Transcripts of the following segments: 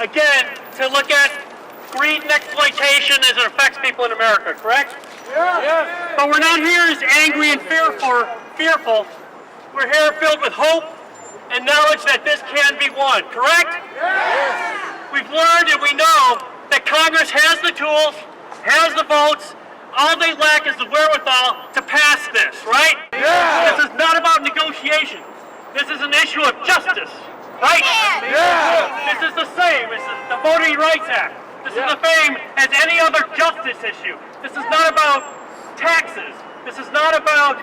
again, to look at greed and exploitation as it affects people in America, correct? Yeah. But we're not here as angry and fearful. We're here filled with hope and knowledge that this can be won, correct? Yes. We've learned and we know that Congress has the tools, has the votes. All they lack is the wherewithal to pass this, right? Yeah. This is not about negotiation. This is an issue of justice, right? Yeah. This is the same as the Voting Rights Act. This is the same as any other justice issue. This is not about taxes. This is not about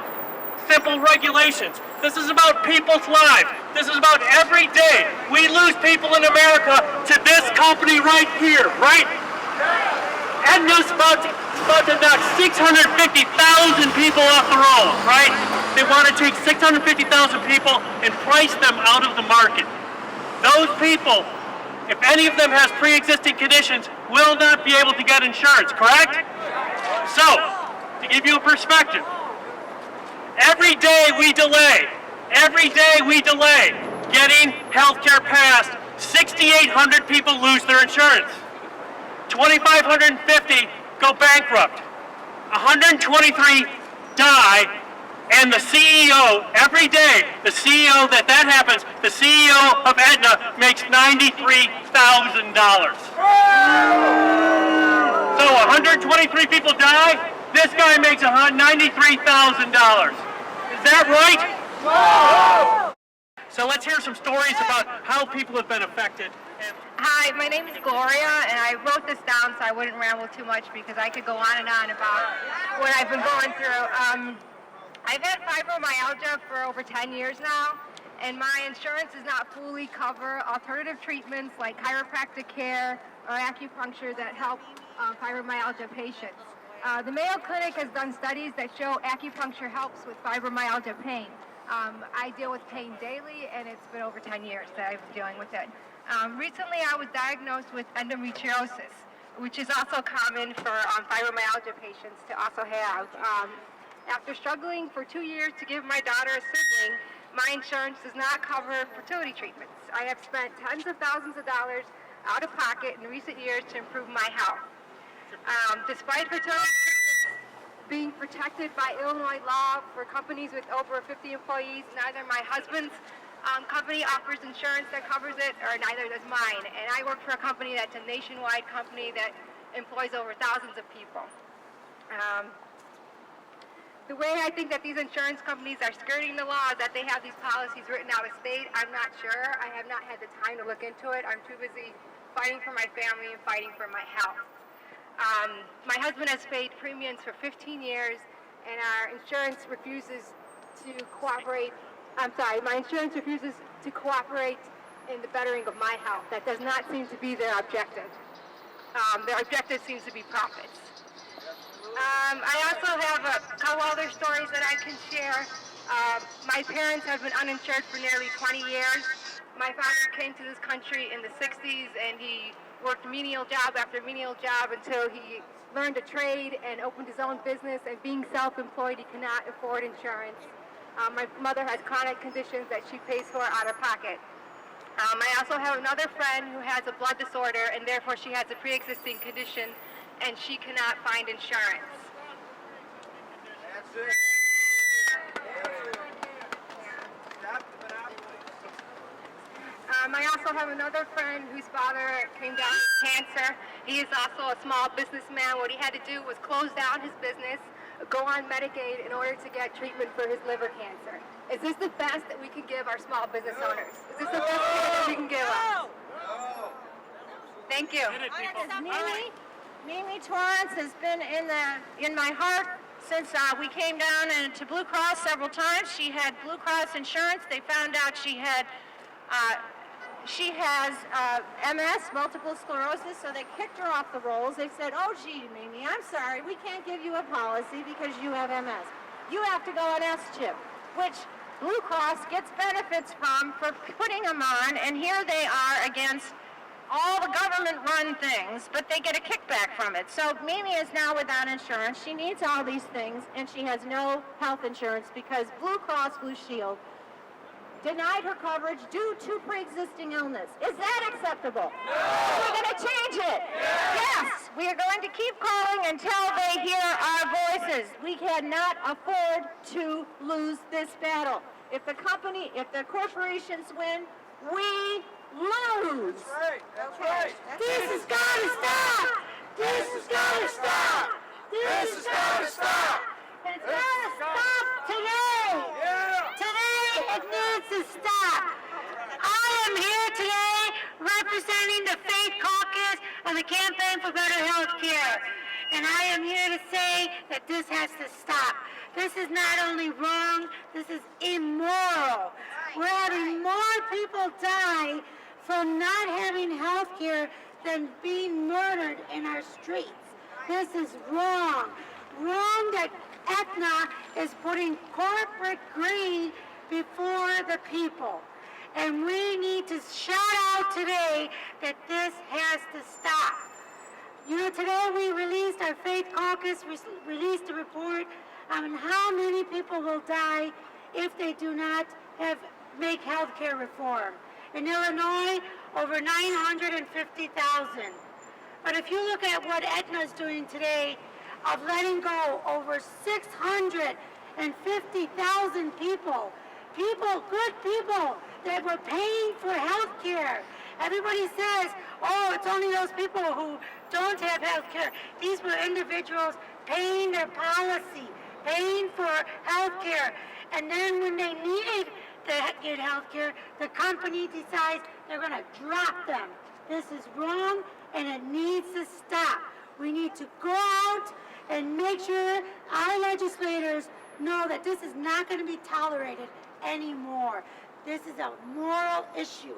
simple regulations. This is about people's lives. This is about every day we lose people in America to this company right here, right? Aetna's about to knock 650,000 people off the roll, right? They want to take 650,000 people and price them out of the market. Those people, if any of them has pre-existing conditions, will not be able to get insurance, correct? So, to give you a perspective, every day we delay getting health care passed, 6,800 people lose their insurance. 2,550 go bankrupt. 123 die, and the CEO, every day, the CEO that happens, the CEO of Aetna makes $93,000. So 123 people die, this guy makes $93,000. Is that right? No! So let's hear some stories about how people have been affected. Hi, my name is Gloria, and I wrote this down so I wouldn't ramble too much because I could go on and on about what I've been going through. I've had fibromyalgia for over 10 years now, and my insurance does not fully cover alternative treatments like chiropractic care or acupuncture that help fibromyalgia patients. The Mayo Clinic has done studies that show acupuncture helps with fibromyalgia pain. I deal with pain daily, and it's been over 10 years that I've been dealing with it. Recently, I was diagnosed with endometriosis, which is also common for fibromyalgia patients to also have. After struggling for 2 years to give my daughter a sibling, my insurance does not cover fertility treatments. I have spent tens of thousands of dollars out of pocket in recent years to improve my health. Despite fertility treatments being protected by Illinois law for companies with over 50 employees, neither my husband's company offers insurance that covers it, or neither does mine. And I work for a company that's a nationwide company that employs over thousands of people. The way I think that these insurance companies are skirting the law is that they have these policies written out of state. I'm not sure. I have not had the time to look into it. I'm too busy fighting for my family and fighting for my health. My husband has paid premiums for 15 years, and our insurance refuses to cooperate. My insurance refuses to cooperate in the bettering of my health. That does not seem to be their objective. Their objective seems to be profits. I also have a couple other stories that I can share. My parents have been uninsured for nearly 20 years. My father came to this country in the 60s, and he worked menial job after menial job until he learned a trade and opened his own business, and being self-employed, he cannot afford insurance. My mother has chronic conditions that she pays for out of pocket. I also have another friend who has a blood disorder, and therefore she has a pre-existing condition, and she cannot find insurance. That's it. I also have another friend whose father came down with cancer. He is also a small businessman. What he had to do was close down his business, go on Medicaid in order to get treatment for his liver cancer. Is this the best that we can give our small business owners? Is this the best that we can give them? No. Thank you. Mimi Torrance has been in my heart since we came down to Blue Cross several times. She had Blue Cross insurance. They found out she has MS, multiple sclerosis, so they kicked her off the rolls. They said, "Oh, gee, Mimi, I'm sorry, we can't give you a policy because you have MS. You have to go on S-chip," which Blue Cross gets benefits from for putting them on, and here they are against all the government-run things, but they get a kickback from it. So Mimi is now without insurance. She needs all these things, and she has no health insurance because Blue Cross Blue Shield denied her coverage due to pre-existing illness. Is that acceptable? No. We're going to change it. Yes, we are going to keep calling until they hear our voices. We cannot afford to lose this battle. If the corporations win, we lose. That's right. That's right. This has got to stop. This has got to stop. This has got to stop. It's got to stop today. Yeah. Today it needs to stop. I am here today representing the Faith Caucus of the Campaign for Better Health Care. And I am here to say that this has to stop. This is not only wrong, this is immoral. We're having more people die from not having health care than being murdered in our streets. This is wrong. Wrong that Aetna is putting corporate greed before the people. And we need to shout out today that this has to stop. You know, today we released, our Faith Caucus released a report on how many people will die if they do not make health care reform. In Illinois, over 950,000. But if you look at what Aetna is doing today, of letting go over 650,000 people, good people that were paying for health care. Everybody says, oh, it's only those people who don't have health care. These were individuals paying their policy, paying for health care. And then when they needed to get health care, the company decides they're going to drop them. This is wrong, and it needs to stop. We need to go out and make sure our legislators know that this is not going to be tolerated anymore. This is a moral issue,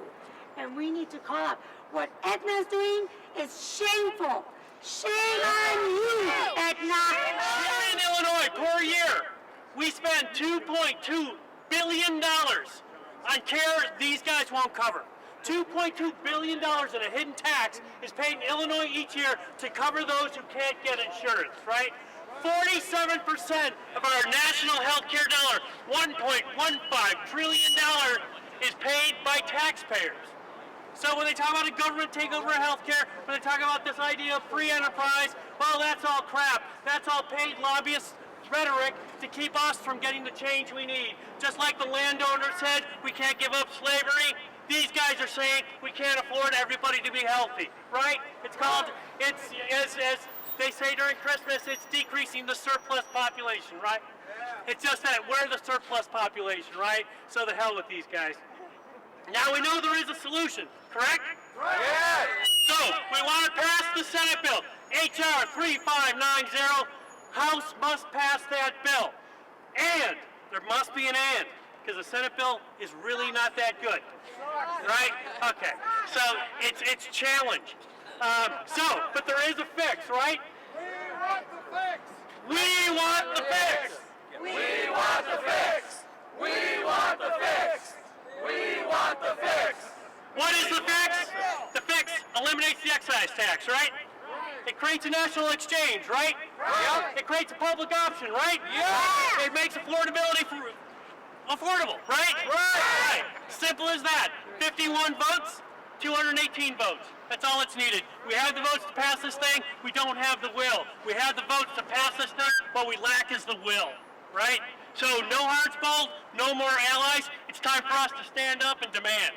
and we need to call out. What Aetna is doing is shameful. Shame on you, Aetna. Here in Illinois, per year, we spend $2.2 billion on care these guys won't cover. $2.2 billion in a hidden tax is paid in Illinois each year to cover those who can't get insurance, right? 47% of our national health care dollar, $1.15 trillion, is paid by taxpayers. So when they talk about a government takeover of health care, when they talk about this idea of free enterprise, well, that's all crap. That's all paid lobbyist rhetoric to keep us from getting the change we need. Just like the landowner said, we can't give up slavery. These guys are saying we can't afford everybody to be healthy, right? It's called, as they say during Christmas, it's decreasing the surplus population, right? It's just that we're the surplus population, right? So the hell with these guys. Now we know there is a solution, correct? Yes. So we want to pass the Senate bill, HR 3590. House must pass that bill. And there must be an and, because the Senate bill is really not that good, right? Okay, so it's challenged. But there is a fix, right? We want the fix. We want the fix. We want the fix. We want the fix. We want the fix. What is the fix? The fix eliminates the excise tax, right? It creates a national exchange, right? Right. It creates a public option, right? Yeah. It makes affordability affordable, right? Right. Simple as that. 51 votes, 218 votes. That's all it's needed. We have the votes to pass this thing. We don't have the will. We have the votes to pass this thing. What we lack is the will, right? So no hearts bold, no more allies. It's time for us to stand up and demand.